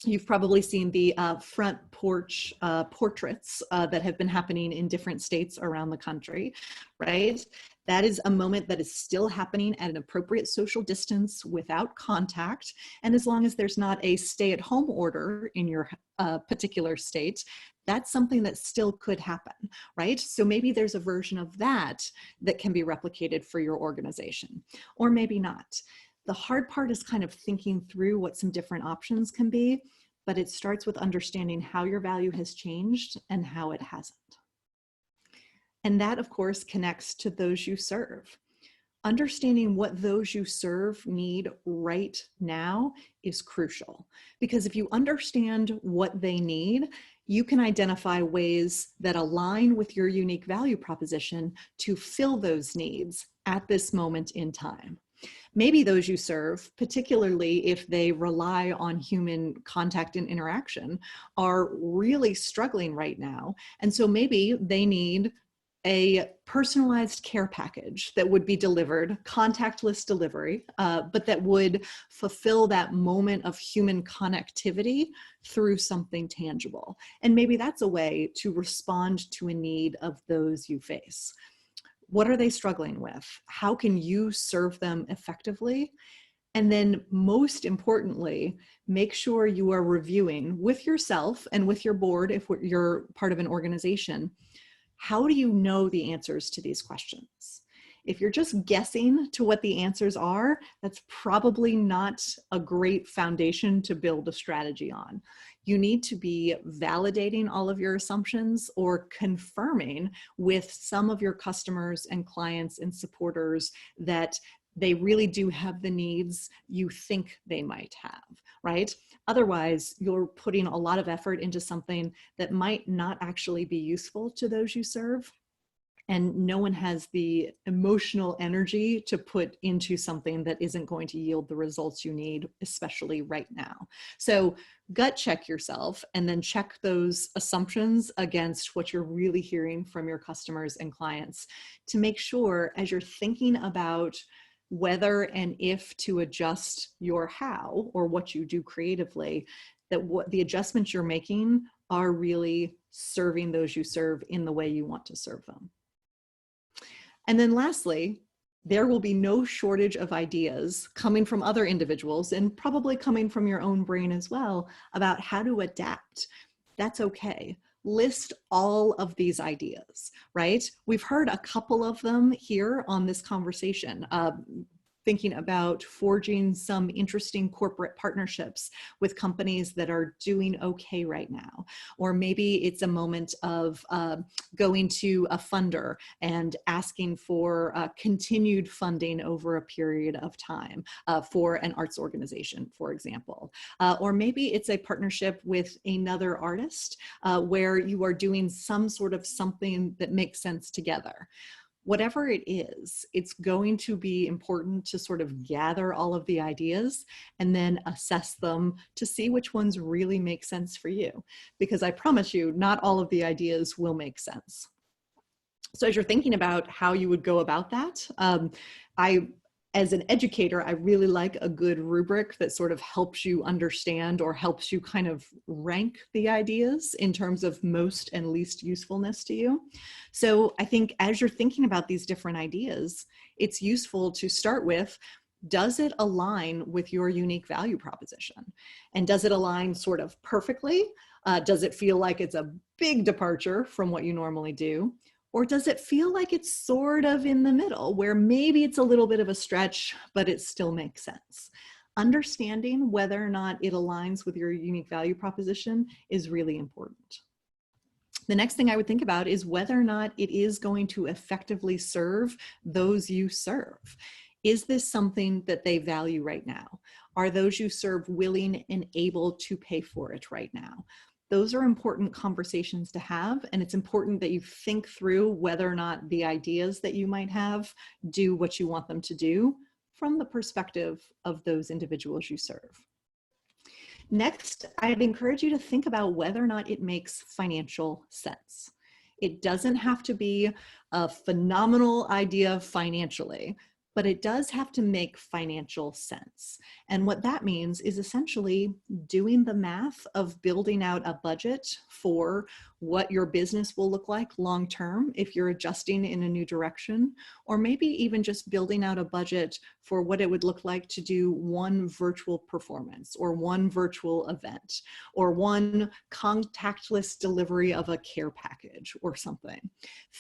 You've probably seen the front porch portraits that have been happening in different states around the country, right? That is a moment that is still happening at an appropriate social distance without contact. And as long as there's not a stay-at-home order in your particular state, that's something that still could happen, right? So maybe there's a version of that that can be replicated for your organization, or maybe not. The hard part is kind of thinking through what some different options can be, but it starts with understanding how your value has changed and how it hasn't. And that, of course, connects to those you serve. Understanding what those you serve need right now is crucial, because if you understand what they need, you can identify ways that align with your unique value proposition to fill those needs at this moment in time. Maybe those you serve, particularly if they rely on human contact and interaction, are really struggling right now. And so maybe they need a personalized care package that would be delivered, contactless delivery, but that would fulfill that moment of human connectivity through something tangible. And maybe that's a way to respond to a need of those you face. What are they struggling with? How can you serve them effectively? And then most importantly, make sure you are reviewing with yourself and with your board, if you're part of an organization, how do you know the answers to these questions? If you're just guessing to what the answers are, that's probably not a great foundation to build a strategy on. You need to be validating all of your assumptions or confirming with some of your customers and clients and supporters that they really do have the needs you think they might have, right? Otherwise, you're putting a lot of effort into something that might not actually be useful to those you serve. And no one has the emotional energy to put into something that isn't going to yield the results you need, especially right now. So gut check yourself and then check those assumptions against what you're really hearing from your customers and clients to make sure, as you're thinking about whether and if to adjust your how or what you do creatively, that what the adjustments you're making are really serving those you serve in the way you want to serve them. And then lastly, there will be no shortage of ideas coming from other individuals and probably coming from your own brain as well about how to adapt. That's okay. List all of these ideas, right? We've heard a couple of them here on this conversation. Thinking about forging some interesting corporate partnerships with companies that are doing okay right now. Or maybe it's a moment of going to a funder and asking for continued funding over a period of time for an arts organization, for example. Or maybe it's a partnership with another artist where you are doing some sort of something that makes sense together. Whatever it is, it's going to be important to sort of gather all of the ideas and then assess them to see which ones really make sense for you. Because I promise you, not all of the ideas will make sense. So as you're thinking about how you would go about that, as an educator, I really like a good rubric that sort of helps you understand or helps you kind of rank the ideas in terms of most and least usefulness to you. So I think as you're thinking about these different ideas, it's useful to start with, does it align with your unique value proposition? And does it align sort of perfectly? Does it feel like it's a big departure from what you normally do? Or does it feel like it's sort of in the middle, where maybe it's a little bit of a stretch, but it still makes sense? Understanding whether or not it aligns with your unique value proposition is really important. The next thing I would think about is whether or not it is going to effectively serve those you serve. Is this something that they value right now? Are those you serve willing and able to pay for it right now? Those are important conversations to have, and it's important that you think through whether or not the ideas that you might have do what you want them to do from the perspective of those individuals you serve. Next, I'd encourage you to think about whether or not it makes financial sense. It doesn't have to be a phenomenal idea financially, but it does have to make financial sense. And what that means is essentially doing the math of building out a budget for what your business will look like long-term if you're adjusting in a new direction, or maybe even just building out a budget for what it would look like to do one virtual performance or one virtual event or one contactless delivery of a care package or something.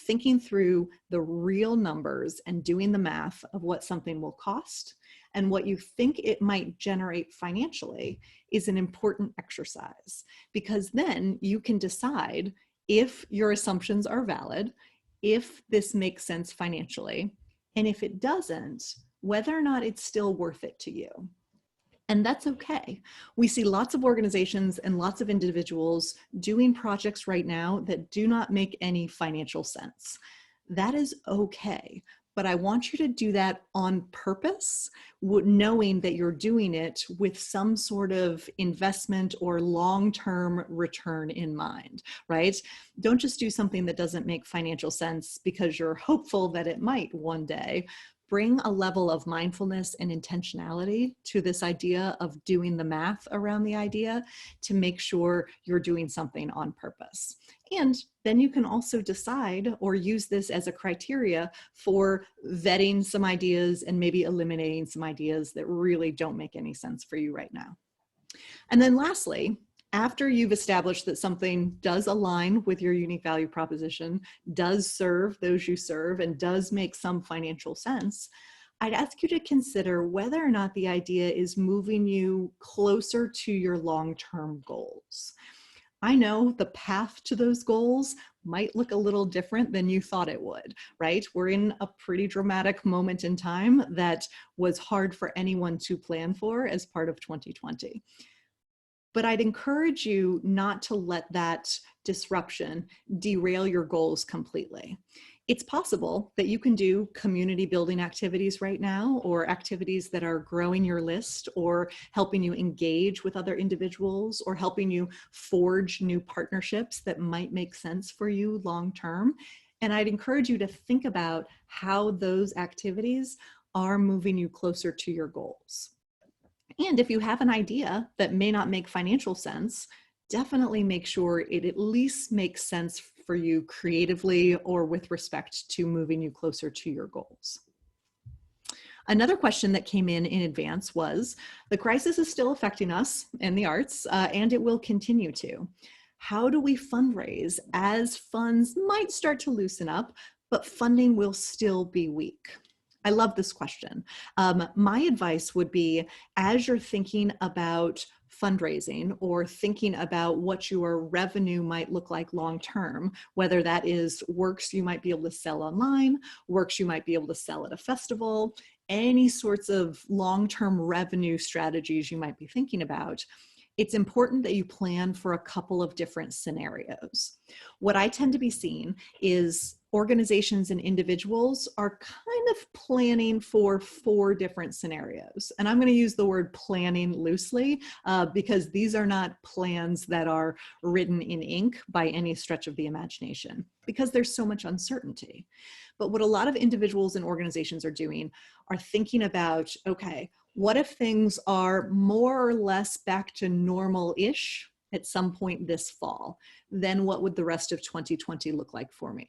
Thinking through the real numbers and doing the math of what something will cost and what you think it might generate financially is an important exercise, because then you can decide if your assumptions are valid, if this makes sense financially, and if it doesn't, whether or not it's still worth it to you. And that's okay. We see lots of organizations and lots of individuals doing projects right now that do not make any financial sense. That is okay. But I want you to do that on purpose, knowing that you're doing it with some sort of investment or long-term return in mind, right? Don't just do something that doesn't make financial sense because you're hopeful that it might one day. Bring a level of mindfulness and intentionality to this idea of doing the math around the idea to make sure you're doing something on purpose. And then you can also decide or use this as a criteria for vetting some ideas and maybe eliminating some ideas that really don't make any sense for you right now. And then lastly, after you've established that something does align with your unique value proposition, does serve those you serve, and does make some financial sense, I'd ask you to consider whether or not the idea is moving you closer to your long-term goals. I know the path to those goals might look a little different than you thought it would, right? We're in a pretty dramatic moment in time that was hard for anyone to plan for as part of 2020. But I'd encourage you not to let that disruption derail your goals completely. It's possible that you can do community building activities right now, or activities that are growing your list or helping you engage with other individuals or helping you forge new partnerships that might make sense for you long term. And I'd encourage you to think about how those activities are moving you closer to your goals. And if you have an idea that may not make financial sense, definitely make sure it at least makes sense for you creatively or with respect to moving you closer to your goals. Another question that came in advance was, the crisis is still affecting us and the arts, and it will continue to. How do we fundraise as funds might start to loosen up, but funding will still be weak? I love this question. My advice would be, as you're thinking about fundraising or thinking about what your revenue might look like long-term, whether that is works you might be able to sell online, works you might be able to sell at a festival, any sorts of long-term revenue strategies you might be thinking about, it's important that you plan for a couple of different scenarios. What I tend to be seeing is organizations and individuals are kind of planning for 4 different scenarios. And I'm going to use the word planning loosely because these are not plans that are written in ink by any stretch of the imagination, because there's so much uncertainty. But what a lot of individuals and organizations are doing are thinking about, okay, what if things are more or less back to normal-ish at some point this fall? Then what would the rest of 2020 look like for me?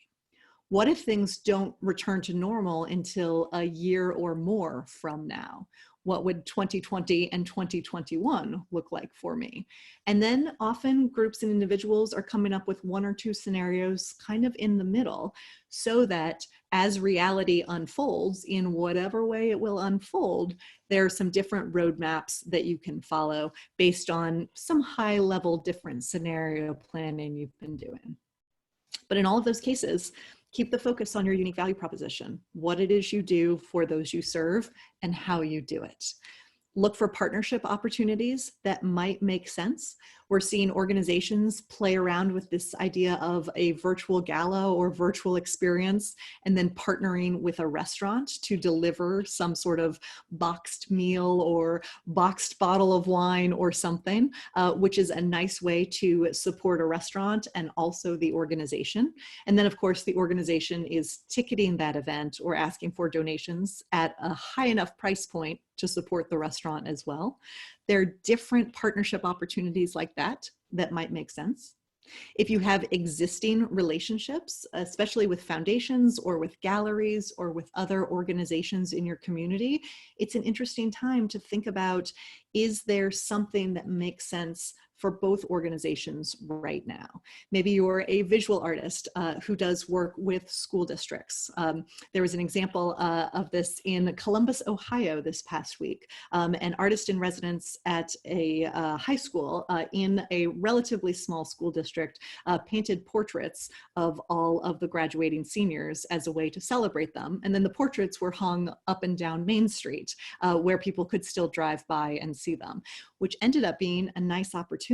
What if things don't return to normal until a year or more from now? What would 2020 and 2021 look like for me? And then often groups and individuals are coming up with 1 or 2 scenarios kind of in the middle, so that as reality unfolds in whatever way it will unfold, there are some different roadmaps that you can follow based on some high level different scenario planning you've been doing. But in all of those cases, keep the focus on your unique value proposition, what it is you do for those you serve, and how you do it. Look for partnership opportunities that might make sense. We're seeing organizations play around with this idea of a virtual gala or virtual experience, and then partnering with a restaurant to deliver some sort of boxed meal or boxed bottle of wine or something, which is a nice way to support a restaurant and also the organization. And then of course, the organization is ticketing that event or asking for donations at a high enough price point to support the restaurant as well. There are different partnership opportunities like that that might make sense. If you have existing relationships, especially with foundations or with galleries or with other organizations in your community, it's an interesting time to think about, is there something that makes sense for both organizations right now? Maybe you're a visual artist who does work with school districts. There was an example of this in Columbus, Ohio this past week. An artist in residence at a high school in a relatively small school district painted portraits of all of the graduating seniors as a way to celebrate them. And then the portraits were hung up and down Main Street where people could still drive by and see them, which ended up being a nice opportunity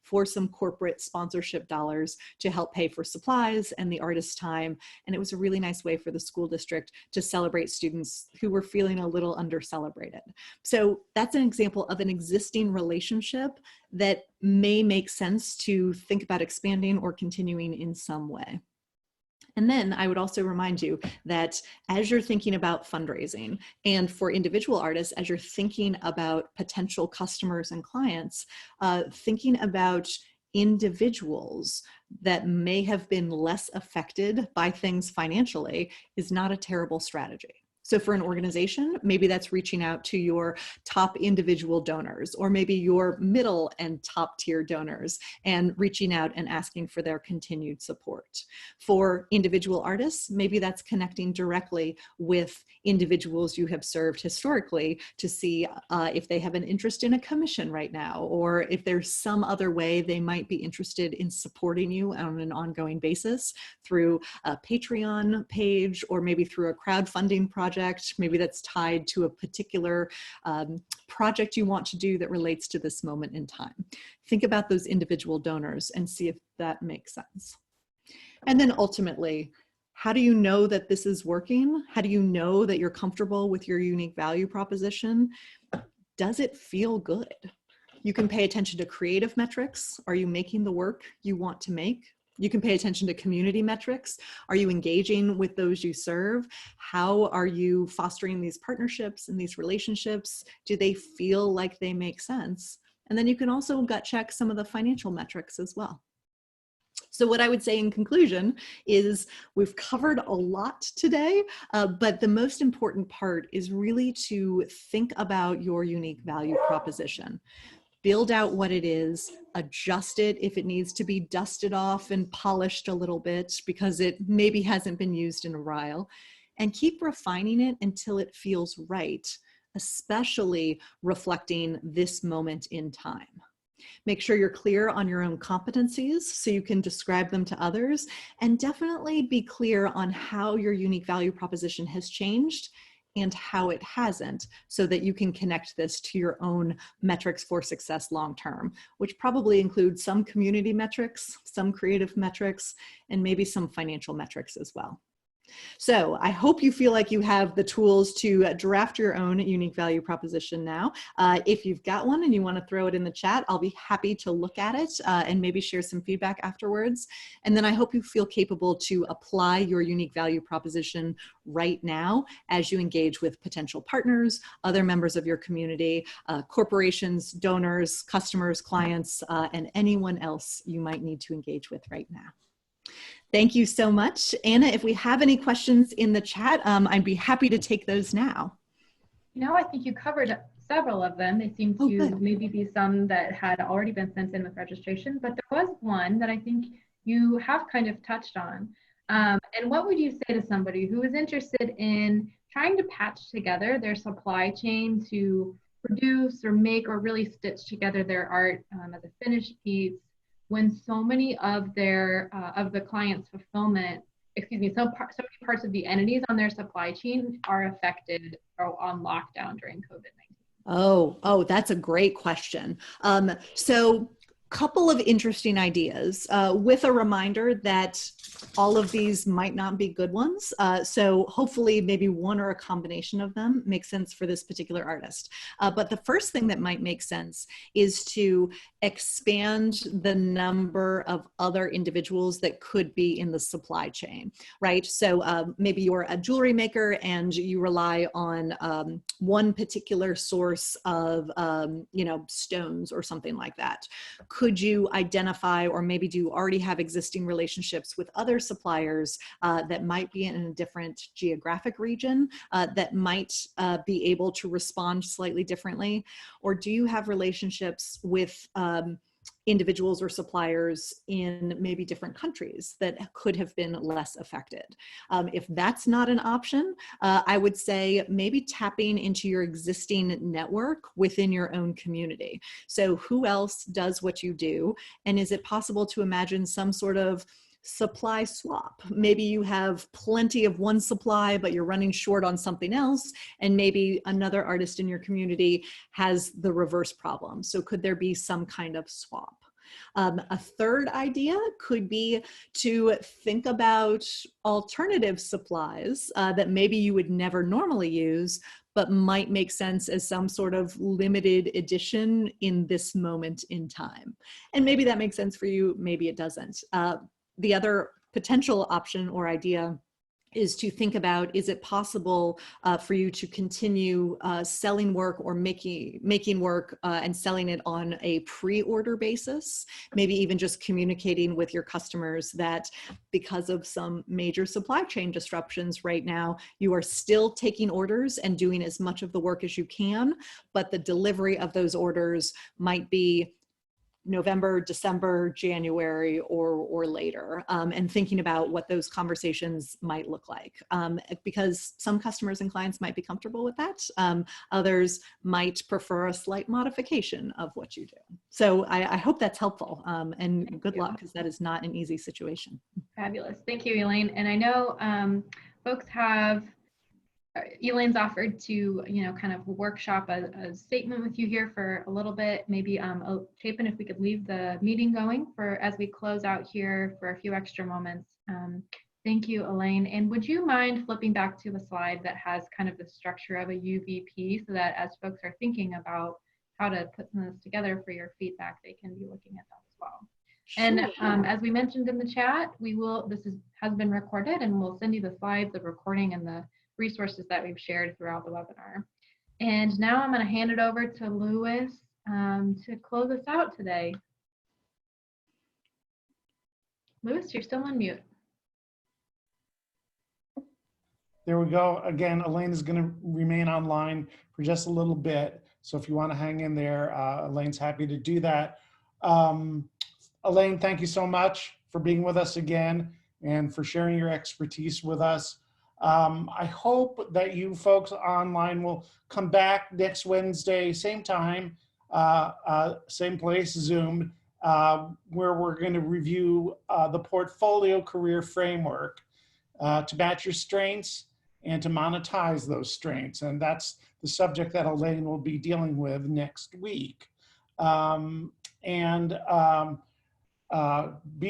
for some corporate sponsorship dollars to help pay for supplies and the artist's time. And it was a really nice way for the school district to celebrate students who were feeling a little under-celebrated. So that's an example of an existing relationship that may make sense to think about expanding or continuing in some way. And then I would also remind you that as you're thinking about fundraising, and for individual artists, as you're thinking about potential customers and clients, thinking about individuals that may have been less affected by things financially is not a terrible strategy. So for an organization, maybe that's reaching out to your top individual donors, or maybe your middle and top tier donors, and reaching out and asking for their continued support. For individual artists, maybe that's connecting directly with individuals you have served historically to see if they have an interest in a commission right now, or if there's some other way they might be interested in supporting you on an ongoing basis through a Patreon page, or maybe through a crowdfunding project. Maybe that's tied to a particular project you want to do that relates to this moment in time. Think about those individual donors and see if that makes sense. And then ultimately, how do you know that this is working? How do you know that you're comfortable with your unique value proposition? Does it feel good? You can pay attention to creative metrics. Are you making the work you want to make? You can pay attention to community metrics. Are you engaging with those you serve? How are you fostering these partnerships and these relationships? Do they feel like they make sense? And then you can also gut check some of the financial metrics as well. So what I would say in conclusion is we've covered a lot today, but the most important part is really to think about your unique value proposition. Build out what it is, adjust it if it needs to be dusted off and polished a little bit because it maybe hasn't been used in a while, and keep refining it until it feels right, especially reflecting this moment in time. Make sure you're clear on your own competencies so you can describe them to others, and definitely be clear on how your unique value proposition has changed and how it hasn't, so that you can connect this to your own metrics for success long-term, which probably includes some community metrics, some creative metrics, and maybe some financial metrics as well. So I hope you feel like you have the tools to draft your own unique value proposition now. If you've got one and you want to throw it in the chat, I'll be happy to look at it and maybe share some feedback afterwards. And then I hope you feel capable to apply your unique value proposition right now as you engage with potential partners, other members of your community, corporations, donors, customers, clients, and anyone else you might need to engage with right now. Thank you so much. Anna, if we have any questions in the chat, I'd be happy to take those now. I think you covered several of them. They seem to maybe be some that had already been sent in with registration, but there was one that I think you have kind of touched on. And what would you say to somebody who is interested in trying to patch together their supply chain to produce or make or really stitch together their art as a finished piece, when so many of their of the client's fulfillment, so many parts of the entities on their supply chain are affected or on lockdown during COVID-19? Oh, that's a great question. So couple of interesting ideas with a reminder that all of these might not be good ones. So hopefully maybe one or a combination of them makes sense for this particular artist. But the first thing that might make sense is to expand the number of other individuals that could be in the supply chain, right? So maybe you're a jewelry maker and you rely on one particular source of, stones or something like that. Could you identify, or maybe do you already have existing relationships with other suppliers that might be in a different geographic region that might be able to respond slightly differently? Or do you have relationships with individuals or suppliers in maybe different countries that could have been less affected? If that's not an option, I would say maybe tapping into your existing network within your own community. So who else does what you do? And is it possible to imagine some sort of supply swap? Maybe you have plenty of one supply, but you're running short on something else, and maybe another artist in your community has the reverse problem. So could there be some kind of swap? A third idea could be to think about alternative supplies that maybe you would never normally use, but might make sense as some sort of limited edition in this moment in time. And maybe that makes sense for you, maybe it doesn't. The other potential option or idea is to think about, is it possible for you to continue selling work or making work and selling it on a pre-order basis? Maybe even just communicating with your customers that because of some major supply chain disruptions right now, you are still taking orders and doing as much of the work as you can, but the delivery of those orders might be November, December, January, or later, and thinking about what those conversations might look like. Because some customers and clients might be comfortable with that. Others might prefer a slight modification of what you do. So I hope that's helpful, and good luck, because that is not an easy situation. Fabulous. Thank you, Elaine. And I know folks have, Elaine's offered to, kind of workshop a statement with you here for a little bit. Maybe Chapin, if we could leave the meeting going for as we close out here for a few extra moments. Thank you, Elaine. And would you mind flipping back to the slide that has kind of the structure of a UVP, so that as folks are thinking about how to put some of this together for your feedback, they can be looking at that as well. Sure. And as we mentioned in the chat, has been recorded, and we'll send you the slides, the recording, and the resources that we've shared throughout the webinar. And now I'm going to hand it over to Louis to close us out today. Lewis, you're still on mute. There we go. Again, Elaine is going to remain online for just a little bit. So if you want to hang in there, Elaine's happy to do that. Elaine, thank you so much for being with us again and for sharing your expertise with us. I hope that you folks online will come back next Wednesday, same time, same place, Zoom, where we're going to review the portfolio career framework to match your strengths and to monetize those strengths. And that's the subject that Elaine will be dealing with next week. Be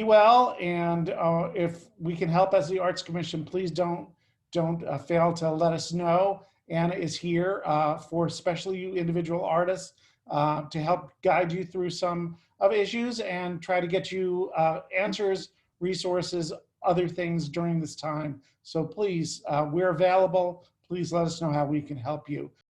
well, and if we can help as the Arts Commission, please don't fail to let us know. Anna is here for especially you individual artists to help guide you through some of issues and try to get you answers, resources, other things during this time. So please, we're available. Please let us know how we can help you.